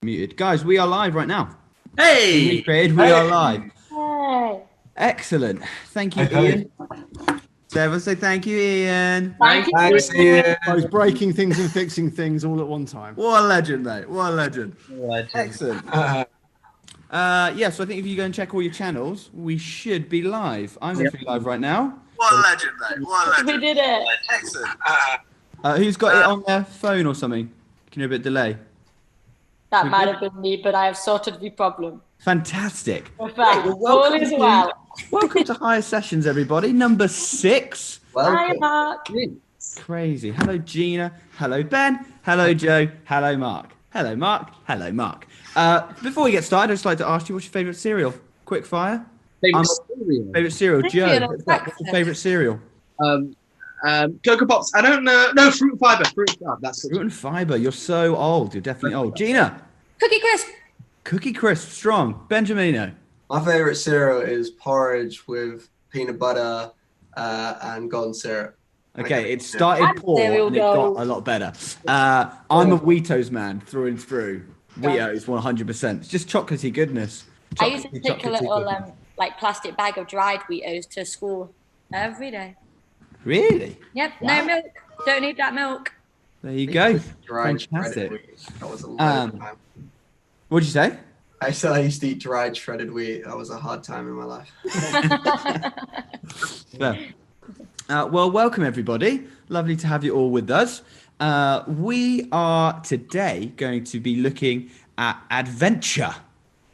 Muted. Guys, we are live right now. Hey! We are live. Hey. Excellent. Thank you, Hey. Ian. So everyone say thank you, Ian. Thank you. Thanks, Ian. I was breaking things and fixing things all at one time. What a legend, mate. What a legend. Legend. Excellent. Yeah, so I think if you go and check all your channels, we should be live. I'm definitely live right now. What a legend, mate. What a legend. We did it. Excellent. Who's got it on their phone or something? Can you hear a bit delay? That might have been me, but I have sorted the problem. Fantastic. In fact, Well, all welcome is to- well. Welcome to Higher Sessions, everybody. Number 6. Hi, Mark. Crazy. Hello, Gina. Hello, Ben. Hello, Joe. Hello, Mark. Hello, Mark. Hello, Mark. Before we get started, I'd just like to ask you, what's your favourite cereal? Quick fire. Favorite cereal? Favourite cereal. Joe, Cereal, what's your breakfast. favourite cereal? Cocoa Pops. I don't know. No, Fruit and Fibre. Fruit and Fibre. That's Fruit and fibre. You're so old. You're definitely old. Gina. Cookie Crisp. Cookie Crisp. Strong. Benjamino. My favorite cereal is porridge with peanut butter and golden syrup. Okay, it started poor Cereal and it got gold. a lot better. I'm a Wheatos man through and through. Wheatos 100%. It's just chocolatey goodness. I used to Chocolatey, take a chocolatey little goodness. plastic bag of dried Wheatos to school every day. Really? Yep, Wow. no milk. Don't need that milk. There you go. Dried Fantastic. shredded wheat. That was a Um, time. What'd you say? I said I used to eat dried shredded wheat. That was a hard time in my life. Well, well, welcome everybody. Lovely to have you all with us. We are today going to be looking at adventure.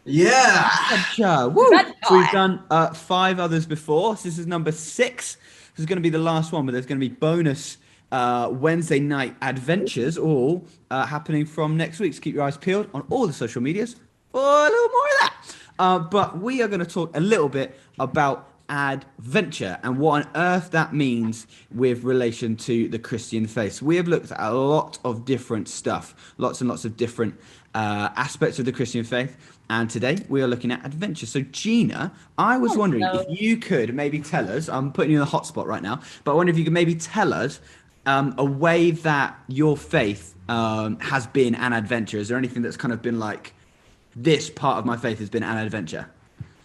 Yeah. Adventure. Woo! Adventure. So we've done 5 others before. So this is number 6. This is going to be the last one, but there's going to be bonus Wednesday night adventures all happening from next week. So keep your eyes peeled on all the social medias for a little more of that. But we are going to talk a little bit about adventure and what on earth that means with relation to the Christian faith. We have looked at a lot of different stuff, lots and lots of different aspects of the Christian faith. And today we are looking at adventure. So Gina, I was wondering if you could maybe tell us, I'm putting you in the hot spot right now, but I wonder if you could maybe tell us a way that your faith has been an adventure. Is there anything that's kind of been like, this part of my faith has been an adventure?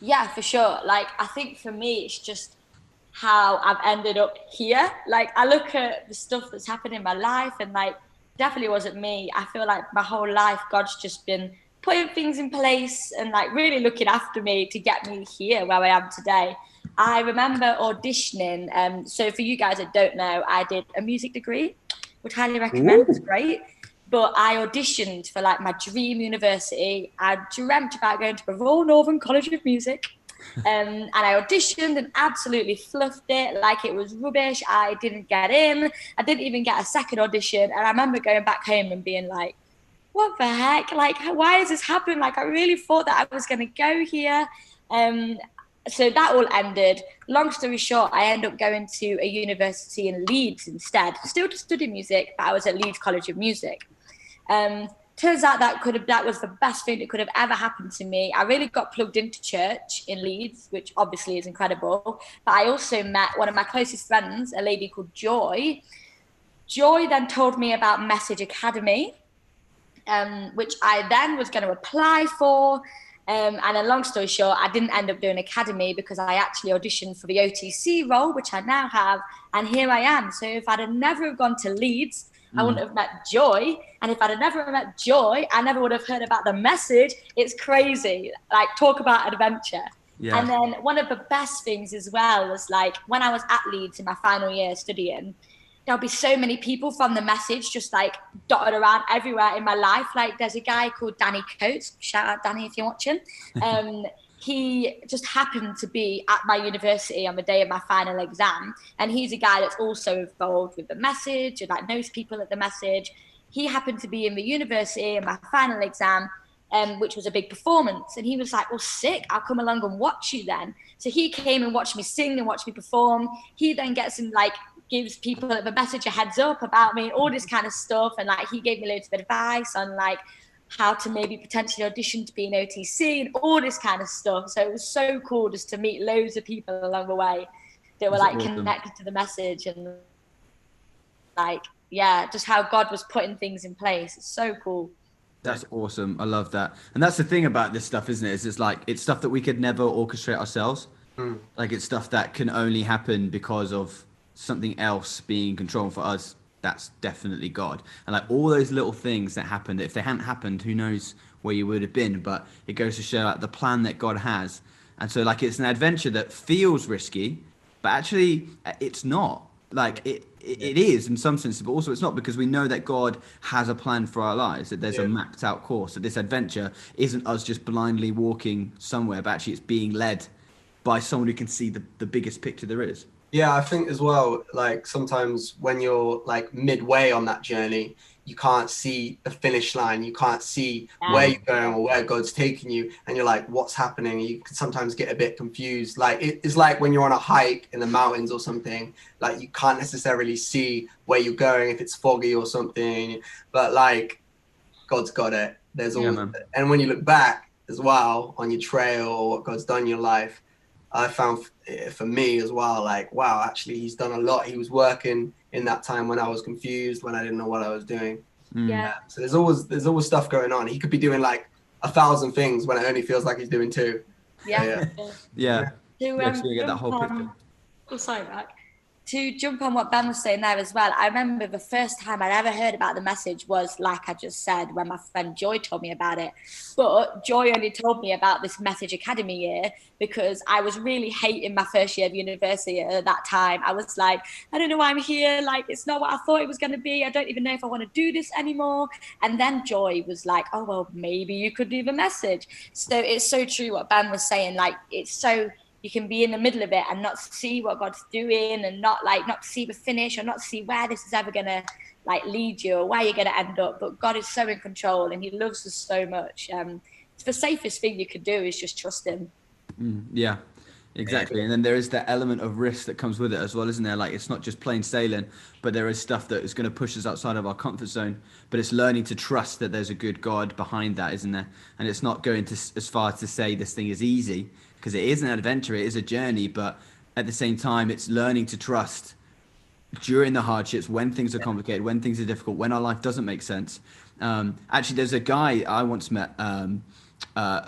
Yeah, for sure. Like, I think for me, it's just how I've ended up here. Like, I look at the stuff that's happened in my life and, like, definitely wasn't me. I feel like my whole life, God's just been putting things in place and, like, really looking after me to get me here where I am today. I remember auditioning. So for you guys that don't know, I did a music degree, which I highly recommend. It's great. But I auditioned for like my dream university. I dreamt about going to the Royal Northern College of Music. And I auditioned and absolutely fluffed it like it was rubbish. I didn't get in. I didn't even get a second audition. And I remember going back home and being like, what the heck? Like, why has this happened? Like, I really thought that I was going to go here. So that all ended. Long story short, I ended up going to a university in Leeds instead, still to study music, but I was at Leeds College of Music. Turns out that was the best thing that could have ever happened to me. I really got plugged into church in Leeds, which obviously is incredible. But I also met one of my closest friends, a lady called Joy. Joy then told me about Message Academy, which I then was going to apply for. And a long story short, I didn't end up doing Academy because I actually auditioned for the OTC role, which I now have. And here I am. So if I'd have never have gone to Leeds, I wouldn't have met Joy. And if I'd have never met Joy, I never would have heard about the Message. It's crazy. Like, talk about adventure. Yeah. And then one of the best things as well was, like, when I was at Leeds in my final year studying, there'll be so many people from the Message just like dotted around everywhere in my life. Like, there's a guy called Danny Coates. Shout out Danny if you're watching. He just happened to be at my university on the day of my final exam. And he's a guy that's also involved with the Message and like knows people at the Message. He happened to be in the university in my final exam, which was a big performance. And he was like, well, sick, I'll come along and watch you then. So he came and watched me sing and watched me perform. He then gets in, like, gives people at the Message a heads up about me, all this kind of stuff. And like, he gave me loads of advice on like how to maybe potentially audition to be an OTC and all this kind of stuff. So it was so cool just to meet loads of people along the way that were That's like awesome. connected to the Message and like, yeah, just how God was putting things in place. It's so cool. That's awesome. I love that. And that's the thing about this stuff, isn't it? Is it's like it's stuff that we could never orchestrate ourselves. Like it's stuff that can only happen because of something else being in control for us. That's definitely God. And like all those little things that happened, if they hadn't happened, who knows where you would have been. But it goes to show like the plan that God has. And so like it's an adventure that feels risky, but actually it's not. Like it is in some sense, but also it's not, because we know that God has a plan for our lives, that there's a mapped out course, that this adventure isn't us just blindly walking somewhere, but actually it's being led by someone who can see the biggest picture there is. Yeah, I think as well, like sometimes when you're like midway on that journey, you can't see the finish line. You can't see where you're going or where God's taking you. And you're like, what's happening? You can sometimes get a bit confused. Like it's like when you're on a hike in the mountains or something, like you can't necessarily see where you're going if it's foggy or something. But like God's got it. There's always, and when you look back as well on your trail or what God's done in your life, I found for me as well, like, wow, actually he's done a lot. He was working in that time when I was confused, when I didn't know what I was doing. Yeah. So there's always stuff going on. He could be doing like 1,000 things when it only feels like he's doing 2. Yeah. Yeah. To, So you get that whole picture. sorry, Mark. To jump on what Ben was saying there as well, I remember the first time I'd ever heard about the message was, like I just said, when my friend Joy told me about it. But Joy only told me about this Message Academy year because I was really hating my first year of university at that time. I was like, I don't know why I'm here. Like, it's not what I thought it was going to be. I don't even know if I want to do this anymore. And then Joy was like, oh, well, maybe you could do the message. So it's so true what Ben was saying. Like, it's so... you can be in the middle of it and not see what God's doing and not see the finish or not see where this is ever going to like lead you or where you're going to end up. But God is so in control and he loves us so much. It's the safest thing you could do is just trust him. Yeah, exactly. And then there is that element of risk that comes with it as well, isn't there? Like it's not just plain sailing, but there is stuff that is going to push us outside of our comfort zone. But it's learning to trust that there's a good God behind that, isn't there? And it's not going to as far as to say this thing is easy, because it is an adventure, it is a journey, but at the same time, it's learning to trust during the hardships, when things are complicated, when things are difficult, when our life doesn't make sense. Actually, there's a guy I once met.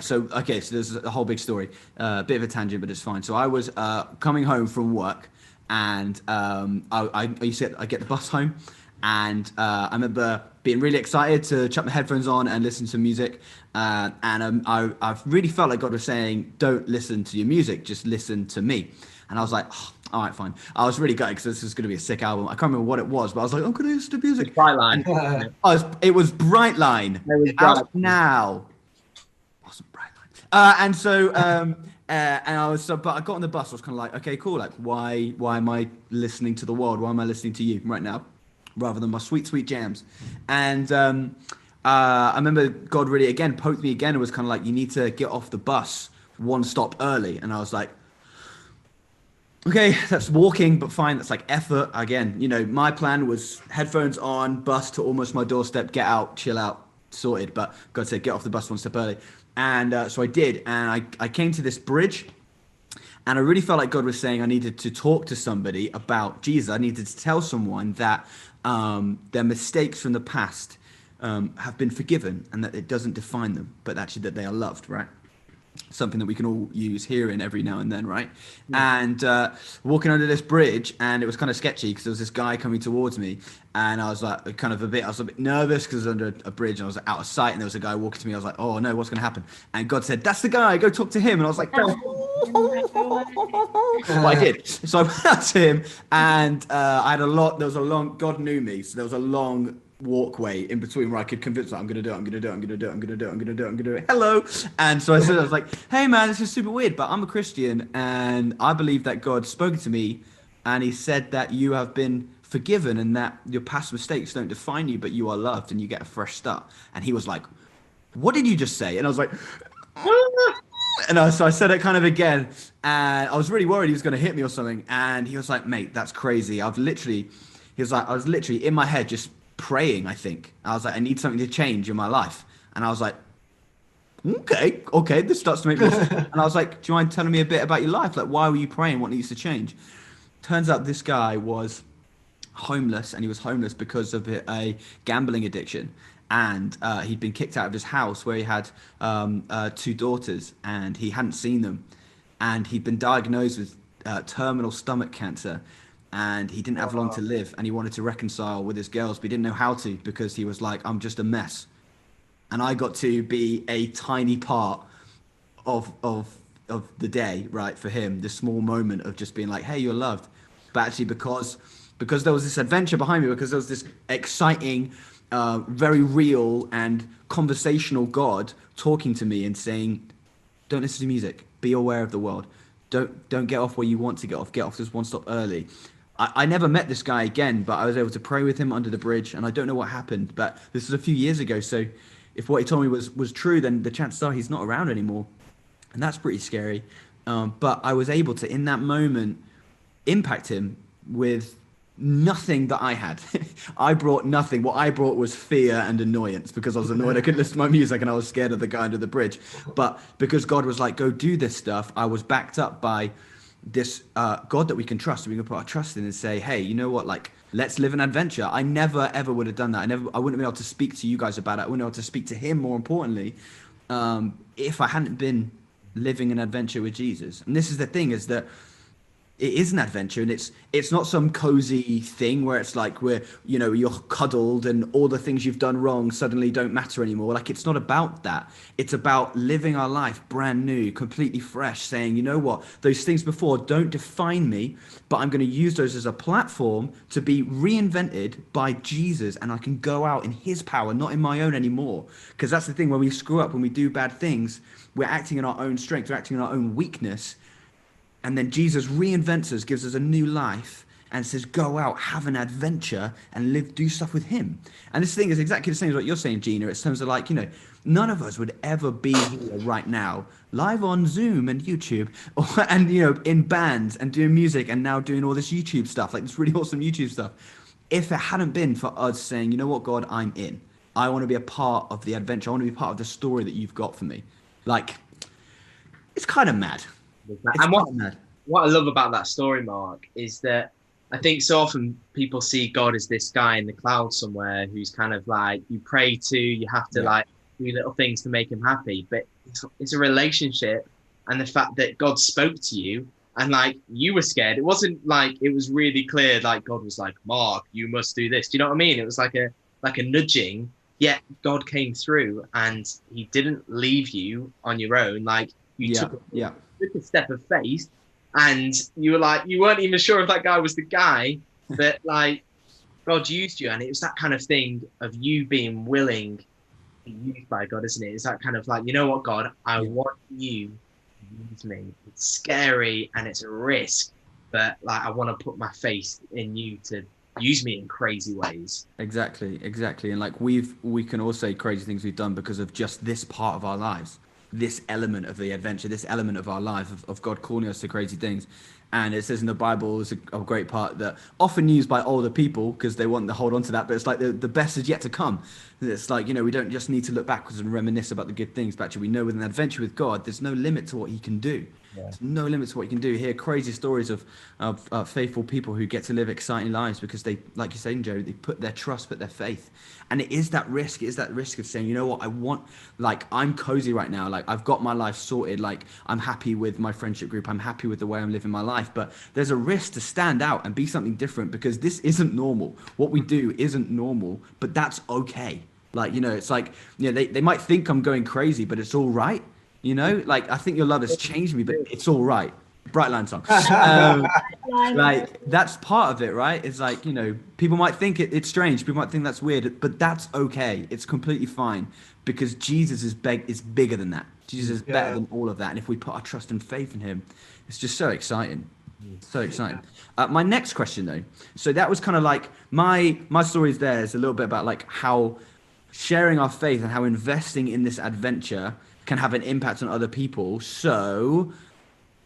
So there's a whole big story, a bit of a tangent, but it's fine. So I was coming home from work, and I get the bus home, and I remember being really excited to chuck my headphones on and listen to music. And I really felt like God was saying, don't listen to your music, just listen to me. And I was like, oh, all right, fine. I was really gutted because this is going to be a sick album. I can't remember what it was, but I was like, I'm going to listen to music. Brightline. It was Brightline. It was Out now. It wasn't Brightline. And so, and I was, but I got on the bus. I was kind of like, okay, cool. Like, why am I listening to the world? Why am I listening to you right now, rather than my sweet jams? And I remember God really again poked me again and was kind of like, you need to get off the bus one stop early. And I was like, okay, that's walking, but fine. That's like effort. Again, my plan was headphones on, bus to almost my doorstep, get out, chill out, sorted. But God said, get off the bus one step early. And so I did. And I came to this bridge, and I really felt like God was saying I needed to talk to somebody about Jesus. I needed to tell someone that their mistakes from the past have been forgiven, and that it doesn't define them, but actually that they are loved, right? Something that we can all use here and every now and then, right? And walking under this bridge, and it was kind of sketchy because there was this guy coming towards me, and I was like I was a bit nervous because I was under a bridge and I was out of sight, and there was a guy walking to me. I was like, oh no, what's going to happen? And God said, that's the guy, go talk to him. And I was like, well, I did. So I went out to him, and God knew me, so there was a long walkway in between where I could convince I'm gonna do it. Hello. And so I was like, hey man, this is super weird, but I'm a Christian and I believe that God spoke to me and he said that you have been forgiven and that your past mistakes don't define you, but you are loved and you get a fresh start. And he was like, what did you just say? And I was like, so I said it kind of again, and I was really worried he was going to hit me or something. And he was like, mate, that's crazy. I was literally in my head just praying. I think I was like, I need something to change in my life. And I was like, okay, this starts to make more sense. And I was like, do you mind telling me a bit about your life? Like, why were you praying? What needs to change? Turns out this guy was homeless, and he was homeless because of a gambling addiction. and he'd been kicked out of his house where he had 2 daughters, and he hadn't seen them, and he'd been diagnosed with terminal stomach cancer, and he didn't have long to live, and he wanted to reconcile with his girls, but he didn't know how to because he was like, I'm just a mess. And I got to be a tiny part of the day, right, for him, this small moment of just being like, hey, you're loved. But actually because there was this adventure behind me, because there was this exciting, very real and conversational God talking to me and saying, don't listen to music, be aware of the world. Don't get off where you want to get off just one stop early. I never met this guy again, but I was able to pray with him under the bridge, and I don't know what happened, but this was a few years ago, so if what he told me was true, then the chances are he's not around anymore, and that's pretty scary. But I was able to, in that moment, impact him with nothing that I had. I brought nothing. What I brought was fear and annoyance, because I was annoyed I couldn't listen to my music and I was scared of the guy under the bridge. But because God was like, go do this stuff, I was backed up by this God that we can trust. We can put our trust in and say, hey, you know what, like, let's live an adventure. I never ever would have done that. I wouldn't have been able to speak to you guys about it. I wouldn't have been able to speak to him, more importantly, if I hadn't been living an adventure with Jesus. And this is the thing, is that it is an adventure, and it's not some cozy thing where it's like you're cuddled and all the things you've done wrong suddenly don't matter anymore. Like, it's not about that. It's about living our life brand new, completely fresh, saying, you know what, those things before don't define me, but I'm going to use those as a platform to be reinvented by Jesus, and I can go out in his power, not in my own anymore. Because that's the thing, when we screw up, when we do bad things, we're acting in our own strength, we're acting in our own weakness. And then Jesus reinvents us, gives us a new life, and says, go out, have an adventure, and do stuff with him. And this thing is exactly the same as what you're saying, Gina. It's terms of like, none of us would ever be here right now, live on Zoom and YouTube, and, in bands and doing music and now doing all this YouTube stuff, like this really awesome YouTube stuff, if it hadn't been for us saying, you know what, God, I'm in. I want to be a part of the adventure. I want to be part of the story that you've got for me. Like, it's kind of mad. And what I love about that story, Mark, is that I think so often people see God as this guy in the clouds somewhere who's kind of like you pray to, you have to like do little things to make him happy. But it's a relationship, and the fact that God spoke to you and like you were scared. It wasn't like it was really clear, like God was like, Mark, you must do this. Do you know what I mean? It was like a nudging, yet God came through and he didn't leave you on your own. Like you took a step of faith, and you weren't even sure if that guy was the guy, but like God used you. And it was that kind of thing of you being willing to be used by God, isn't it? It's that kind of like, you know what, God, I want you to use me. It's scary and it's a risk, but like I want to put my faith in you to use me in crazy ways. Exactly. And like we can all say crazy things we've done because of just this part of our lives, this element of the adventure, this element of our life of God calling us to crazy things. And it says in the Bible, it's a great part that often used by older people because they want to hold on to that, but it's like the best is yet to come. It's like, we don't just need to look backwards and reminisce about the good things, but actually we know with an adventure with God, there's no limit to what he can do. There's no limit to what he can do. Hear crazy stories of faithful people who get to live exciting lives because they, like you're saying, Joe, they put their trust, put their faith. And it is that risk. It is that risk of saying, you know what, I'm cozy right now. Like I've got my life sorted. Like I'm happy with my friendship group. I'm happy with the way I'm living my life. But there's a risk to stand out and be something different because this isn't normal. What we do isn't normal, but that's okay. Like, it's like, they might think I'm going crazy, but it's all right. Like I think your love has changed me, but it's all right. Bright Line song. Like that's part of it, right? It's like, people might think it's strange. People might think that's weird, but that's okay. It's completely fine because Jesus is bigger than that. Jesus is better than all of that. And if we put our trust and faith in him, it's just so exciting. So exciting. My next question though. So that was kind of like my stories there is a little bit about like how sharing our faith and how investing in this adventure can have an impact on other people. So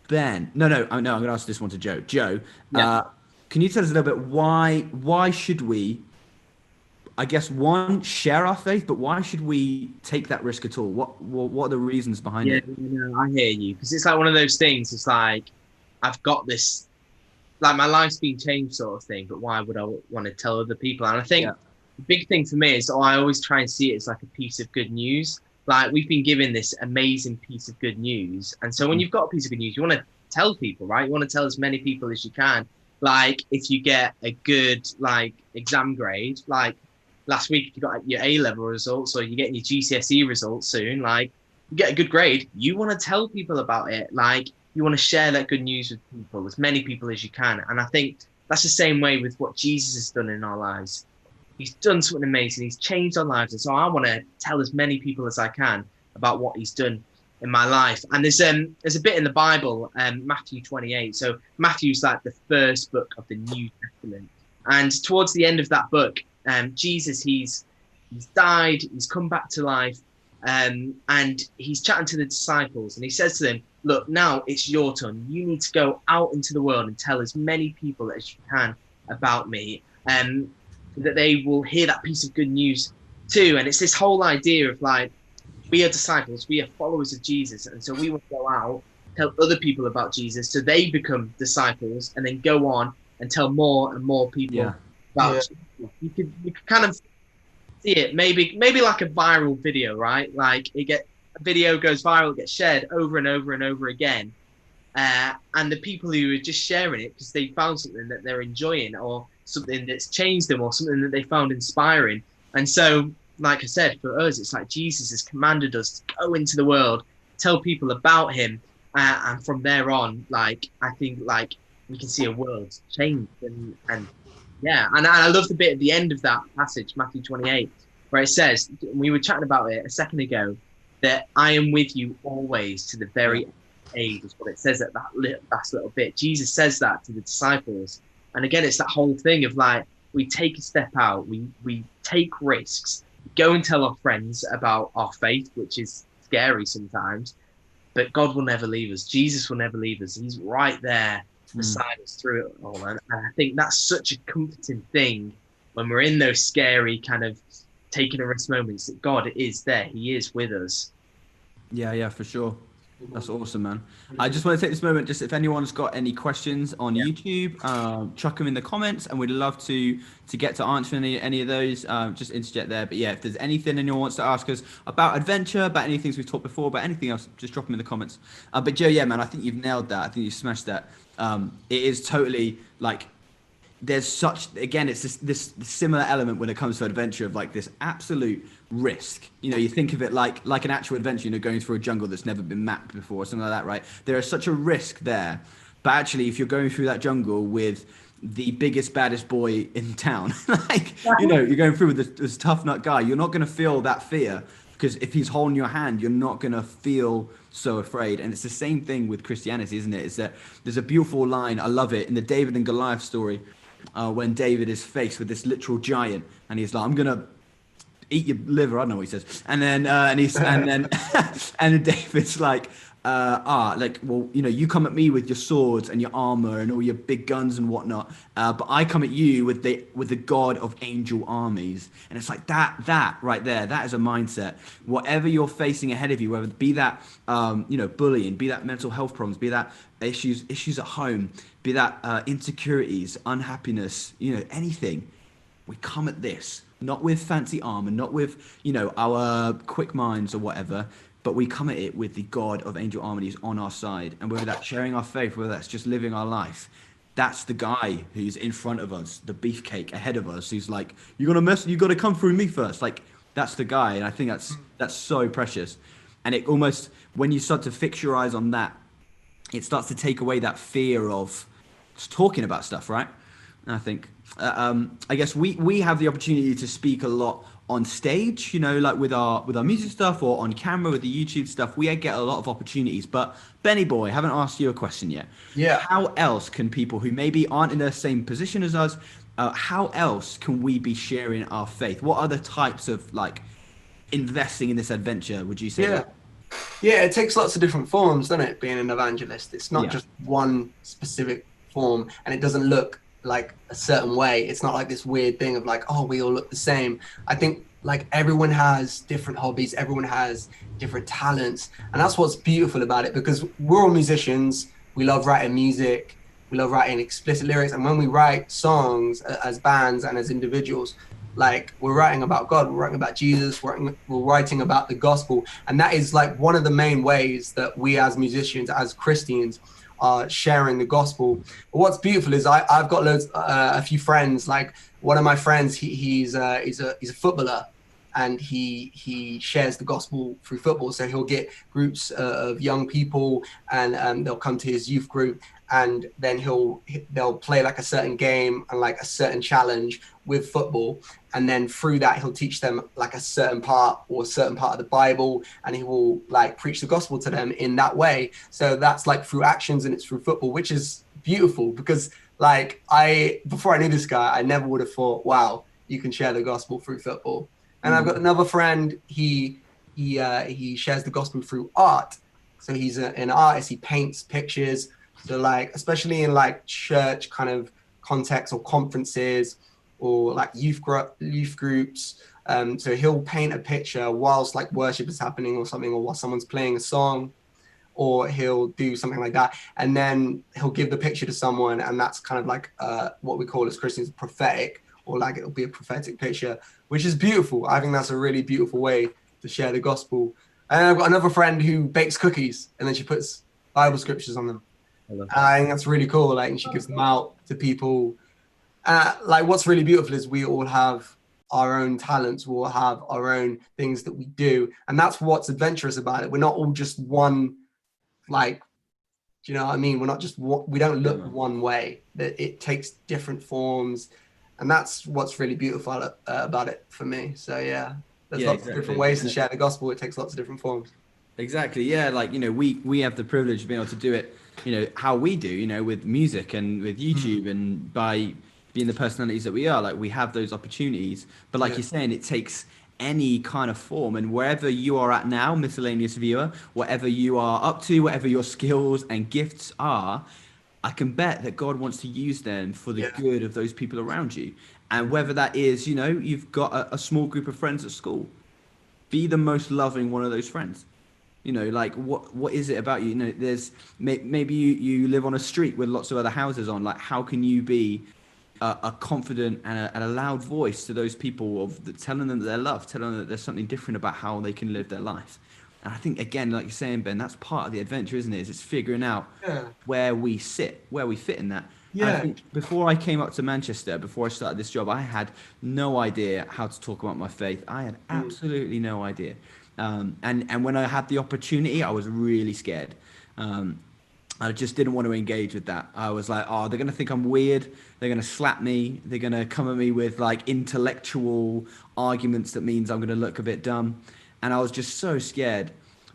Ben, no, I'm going to ask this one to Joe. Joe, can you tell us a little bit why should we, I guess, one, share our faith, but why should we take that risk at all? What are the reasons behind it? I hear you, because it's like one of those things. It's like I've got this, like my life's been changed sort of thing, but why would I want to tell other people? And I think the big thing for me is I always try and see it as like a piece of good news. Like we've been given this amazing piece of good news. And so when you've got a piece of good news, you want to tell people, right? You want to tell as many people as you can. Like if you get a good like exam grade, like last week you got your A-level results or you're getting your GCSE results soon, like you get a good grade, you want to tell people about it. Like you want to share that good news with people, as many people as you can. And I think that's the same way with what Jesus has done in our lives. He's done something amazing. He's changed our lives. And so I want to tell as many people as I can about what he's done in my life. And there's a bit in the Bible, Matthew 28. So Matthew's like the first book of the New Testament. And towards the end of that book, Jesus, he's died, he's come back to life, and he's chatting to the disciples. And he says to them, look, now it's your turn. You need to go out into the world and tell as many people as you can about me. That they will hear that piece of good news too. And it's this whole idea of like, we are disciples, we are followers of Jesus. And so we will go out, tell other people about Jesus so they become disciples and then go on and tell more and more people about Jesus. You could kind of see it, maybe like a viral video, right? Like a video goes viral, it gets shared over and over and over again. And the people who are just sharing it because they found something that they're enjoying or something that's changed them or something that they found inspiring. And so, like I said, for us, it's like Jesus has commanded us to go into the world, tell people about him. And from there on, like, I think like we can see a world change. And I love the bit at the end of that passage, Matthew 28, where it says, we were chatting about it a second ago, that I am with you always to the very age, is what it says at that last little bit. Jesus says that to the disciples. And again, it's that whole thing of like, we take a step out, we take risks, go and tell our friends about our faith, which is scary sometimes, but God will never leave us. Jesus will never leave us. He's right there beside us through it all. And I think that's such a comforting thing when we're in those scary kind of taking a risk moments, that God is there. He is with us. Yeah, for sure. That's awesome, man. I just want to take this moment, just if anyone's got any questions on YouTube, chuck them in the comments, and we'd love to get to answer any of those. Just interject there. But yeah, if there's anything anyone wants to ask us about adventure, about any things we've talked before, about anything else, just drop them in the comments. But Joe, yeah, man, I think you've nailed that. I think you smashed that. It is totally like, there's such, again, it's this similar element when it comes to adventure of like this absolute risk. You know, you think of it like an actual adventure, you know, going through a jungle that's never been mapped before or something like that, right? There is such a risk there. But actually, if you're going through that jungle with the biggest, baddest boy in town, like, you know, you're going through with this tough nut guy, you're not going to feel that fear, because if he's holding your hand, you're not going to feel so afraid. And it's the same thing with Christianity, isn't it? It's that there's a beautiful line, I love it, in the David and Goliath story, when David is faced with this literal giant, and he's like, I'm gonna eat your liver. I don't know what he says. And then and then David's like, well, you know, you come at me with your swords and your armor and all your big guns and whatnot, but I come at you with the God of angel armies. And it's like that right there, that is a mindset. Whatever you're facing ahead of you, whether it be that you know, bullying, be that mental health problems, be that issues at home, be that insecurities, unhappiness, you know, anything, we come at this not with fancy armor, not with, you know, our quick minds or whatever, but we come at it with the God of angel armies on our side. And whether that's sharing our faith, whether that's just living our life, that's the guy who's in front of us, the beefcake ahead of us, who's like, you got to come through me first. Like, that's the guy. And I think that's so precious. And it almost, when you start to fix your eyes on that, it starts to take away that fear of just talking about stuff, right? And I think, I guess we have the opportunity to speak a lot on stage, you know, like with our music stuff, or on camera with the YouTube stuff. We get a lot of opportunities. But Benny boy, haven't asked you a question yet. Yeah. How else can people who maybe aren't in the same position as us, how else can we be sharing our faith? What other types of like investing in this adventure would you say? Yeah, it takes lots of different forms, doesn't it, being an evangelist? It's not just one specific form, and it doesn't look like a certain way. It's not like this weird thing of like, oh, we all look the same. I think like everyone has different hobbies, everyone has different talents, and that's what's beautiful about it, because we're all musicians. We love writing music, we love writing explicit lyrics, and when we write songs as bands and as individuals, like we're writing about God, we're writing about Jesus, we're writing about the gospel. And that is like one of the main ways that we as musicians, as Christians, are sharing the gospel. But what's beautiful is I've got a few friends. Like one of my friends, he's a footballer, and he shares the gospel through football. So he'll get groups of young people, and they'll come to his youth group, and then they'll play like a certain game and like a certain challenge with football, and then through that he'll teach them like a certain part of the Bible, and he will like preach the gospel to them in that way. So that's like through actions, and it's through football, which is beautiful, because like before I knew this guy, I never would have thought, wow, you can share the gospel through football. And I've got another friend, he shares the gospel through art. So he's an artist, he paints pictures. So like, especially in like church kind of context or conferences or like youth groups. So he'll paint a picture whilst like worship is happening or something, or while someone's playing a song, or he'll do something like that. And then he'll give the picture to someone, and that's kind of like what we call as Christians prophetic, or like it'll be a prophetic picture, which is beautiful. I think that's a really beautiful way to share the gospel. And I've got another friend who bakes cookies, and then she puts Bible scriptures on them. I think that's really cool. Like, and she gives them out to people. Like, what's really beautiful is we all have our own talents. We all have our own things that we do, and that's what's adventurous about it. We're not all just one. Like, do you know what I mean? We're not just we don't look one way. That it takes different forms. And that's what's really beautiful about it for me. So yeah, there's lots of different ways to share the gospel. It takes lots of different forms. Exactly. Yeah. Like, you know, we have the privilege of being able to do it, you know, how we do, you know, with music and with YouTube and by being the personalities that we are. Like, we have those opportunities. But like you're saying, it takes any kind of form, and wherever you are at now, miscellaneous viewer, whatever you are up to, whatever your skills and gifts are, I can bet that God wants to use them for the good of those people around you. And whether that is, you know, you've got a small group of friends at school, be the most loving one of those friends. You know, like what is it about you? You know, there's maybe you live on a street with lots of other houses on. Like, how can you be a confident and a loud voice to those people telling them that they're loved, telling them that there's something different about how they can live their life? And I think, again, like you're saying, Ben, that's part of the adventure, isn't it? It's figuring out where we sit, where we fit in that. Yeah. I think before I came up to Manchester, before I started this job, I had no idea how to talk about my faith. I had absolutely no idea. And when I had the opportunity, I was really scared. I just didn't want to engage with that. I was like, oh, they're going to think I'm weird. They're going to slap me. They're going to come at me with like intellectual arguments that means I'm going to look a bit dumb. And I was just so scared.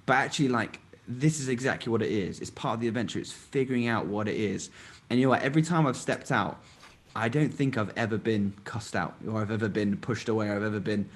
But actually, like, this is exactly what it is. It's part of the adventure. It's figuring out what it is. And you know what? Every time I've stepped out, I don't think I've ever been cussed out, or I've ever been pushed away, or I've ever been,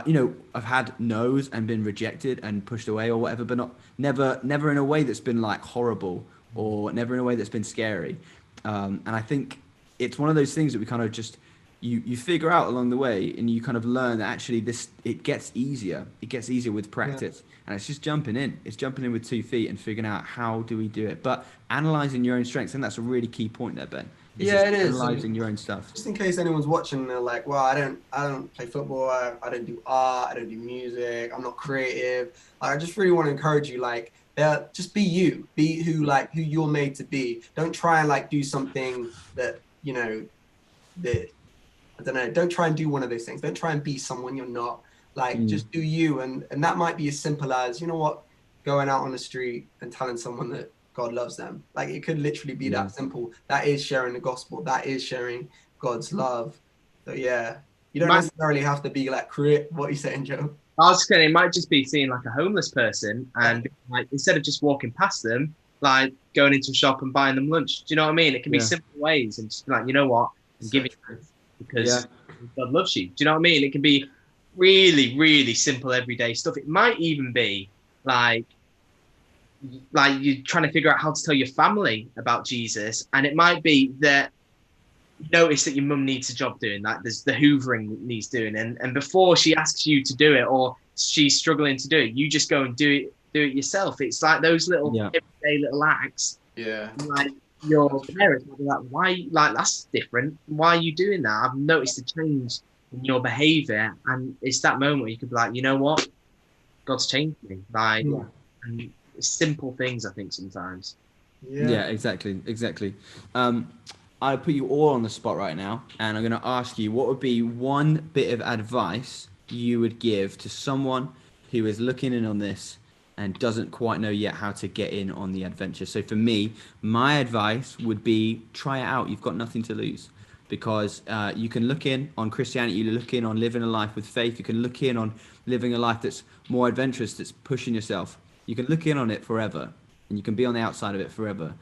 you know, I've had no's and been rejected and pushed away or whatever, but never in a way that's been like horrible, or never in a way that's been scary. And I think it's one of those things that we kind of just, you figure out along the way, and you kind of learn that actually it gets easier. It gets easier with practice. And it's just jumping in. It's jumping in with 2 feet and figuring out how do we do it. But analysing your own strengths, and that's a really key point there, Ben. It is. Analysing your own stuff. Just in case anyone's watching and they're like, well, I don't play football, I don't do art, I don't do music, I'm not creative. I just really want to encourage you, like, just be you. Be who you're made to be. Don't try and like do something that, you know, that, I don't know, don't try and do one of those things. Don't try and be someone you're not. Like, just do you. And that might be as simple as, you know what, going out on the street and telling someone that God loves them. Like, it could literally be that simple. That is sharing the gospel. That is sharing God's love. So yeah, you don't necessarily have to be like, what are you saying, Joe? I was saying, it might just be seeing like a homeless person, and like, instead of just walking past them, like going into a shop and buying them lunch. Do you know what I mean? It can be simple ways, and just be like, you know what, I'm giving this because God loves you. Do you know what I mean? It can be really, really simple everyday stuff. It might even be like you're trying to figure out how to tell your family about Jesus, and it might be that you notice that your mum needs a job doing, like there's the hoovering that needs doing, and before she asks you to do it, or she's struggling to do it, you just go and do it yourself. It's like those little everyday little acts. Yeah. Like, your parents might be like, why, like, that's different. Why are you doing that? I've noticed a change in your behavior, and it's that moment where you could be like, you know what, God's changed me. Like, and it's simple things, I think, sometimes. Yeah, exactly. I put you all on the spot right now, and I'm going to ask you, what would be one bit of advice you would give to someone who is looking in on this and doesn't quite know yet how to get in on the adventure? So for me, my advice would be try it out. You've got nothing to lose, because you can look in on Christianity, you look in on living a life with faith, you can look in on living a life that's more adventurous, that's pushing yourself. You can look in on it forever, and you can be on the outside of it forever.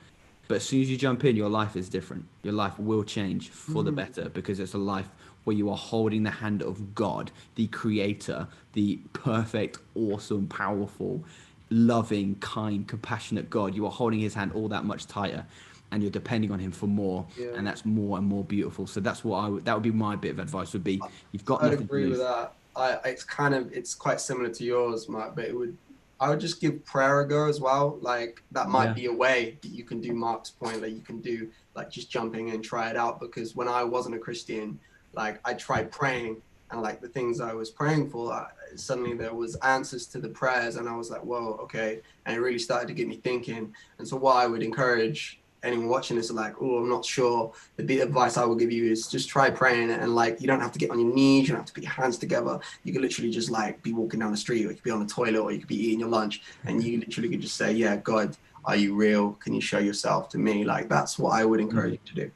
But as soon as you jump in, your life is different. Your life will change for the better, because it's a life where you are holding the hand of God, the creator, the perfect, awesome, powerful, loving, kind, compassionate God. You are holding his hand all that much tighter, and you're depending on him for more, and that's more and more beautiful. So that's what that would be my bit of advice, would be, you've got nothing to lose. I'd agree with that. It's quite similar to yours, Mark, but I would just give prayer a go as well. Like, that might be a way that you can do Mark's point, that you can do, like, just jumping in and try it out. Because when I wasn't a Christian, like, I tried praying, and like the things I was praying for, suddenly there was answers to the prayers, and I was like, whoa, okay. And it really started to get me thinking. And so what I would encourage anyone watching this, like, oh, I'm not sure, the bit of advice I will give you is just try praying. And like, you don't have to get on your knees, you don't have to put your hands together. You can literally just like be walking down the street, or you could be on the toilet, or you could be eating your lunch, and you literally could just say, yeah, God, are you real? Can you show yourself to me? Like, that's what I would encourage you to do.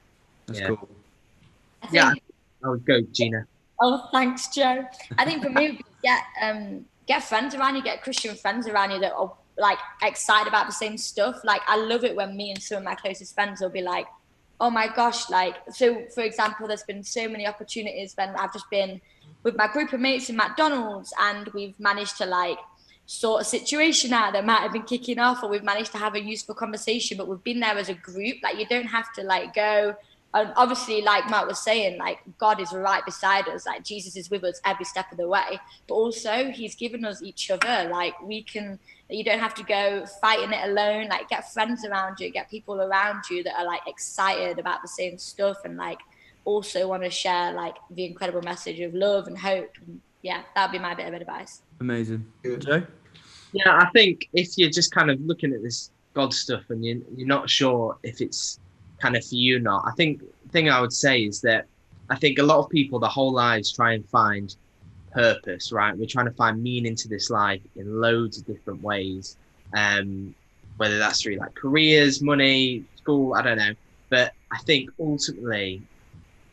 That's cool. I would go, Gina. Oh, thanks, Joe. I think for me, get friends around you, get Christian friends around you that are like excited about the same stuff. Like, I love it when me and some of my closest friends will be like, oh my gosh, like, so for example, there's been so many opportunities when I've just been with my group of mates in McDonald's, and we've managed to like sort a situation out that might have been kicking off, or we've managed to have a useful conversation, but we've been there as a group. Like, you don't have to like go. And obviously, like Mark was saying, like, God is right beside us. Like, Jesus is with us every step of the way. But also, he's given us each other. Like, you don't have to go fighting it alone. Like, get friends around you, get people around you that are like excited about the same stuff, and like also want to share like the incredible message of love and hope. And yeah, that'd be my bit of advice. Amazing. Joe? Yeah, I think if you're just kind of looking at this God stuff and you're not sure if it's kind of for you or not, I think the thing I would say is that I think a lot of people their whole lives try and find purpose, right? We're trying to find meaning to this life in loads of different ways, whether that's through like careers, money, school, I don't know. But I think ultimately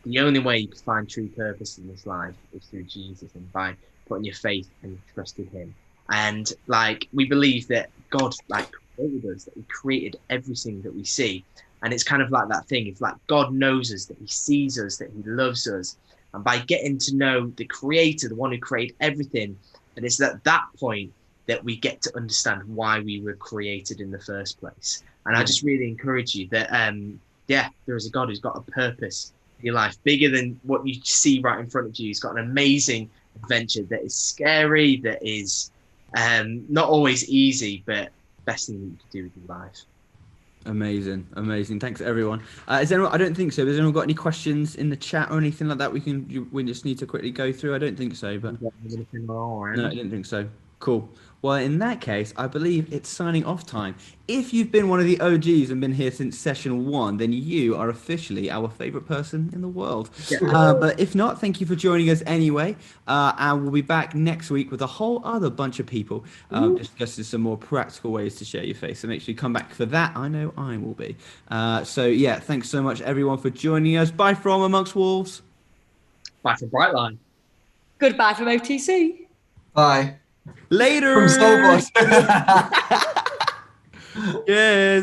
the only way you can find true purpose in this life is through Jesus, and by putting your faith and your trust in him. And like, we believe that God like created us, that he created everything that we see. And it's kind of like that thing. It's like God knows us, that he sees us, that he loves us. And by getting to know the creator, the one who created everything, and it's at that point that we get to understand why we were created in the first place. And I just really encourage you that, there is a God who's got a purpose in your life, bigger than what you see right in front of you. He's got an amazing adventure that is scary, that is not always easy, but best thing that you can do with your life. Amazing. Thanks everyone. Is anyone? I don't think so. Has anyone got any questions in the chat or anything like that? We just need to quickly go through. I don't think so, but no, I didn't think so. Cool. Well, in that case, I believe it's signing off time. If you've been one of the OGs and been here since session 1, then you are officially our favorite person in the world. Yeah. But if not, thank you for joining us anyway. And we'll be back next week with a whole other bunch of people discussing some more practical ways to share your faith. So make sure you come back for that. I know I will be. So yeah, thanks so much everyone for joining us. Bye from Amongst Wolves. Bye from Brightline. Goodbye from OTC. Bye. Later. From Soulboss. Yes.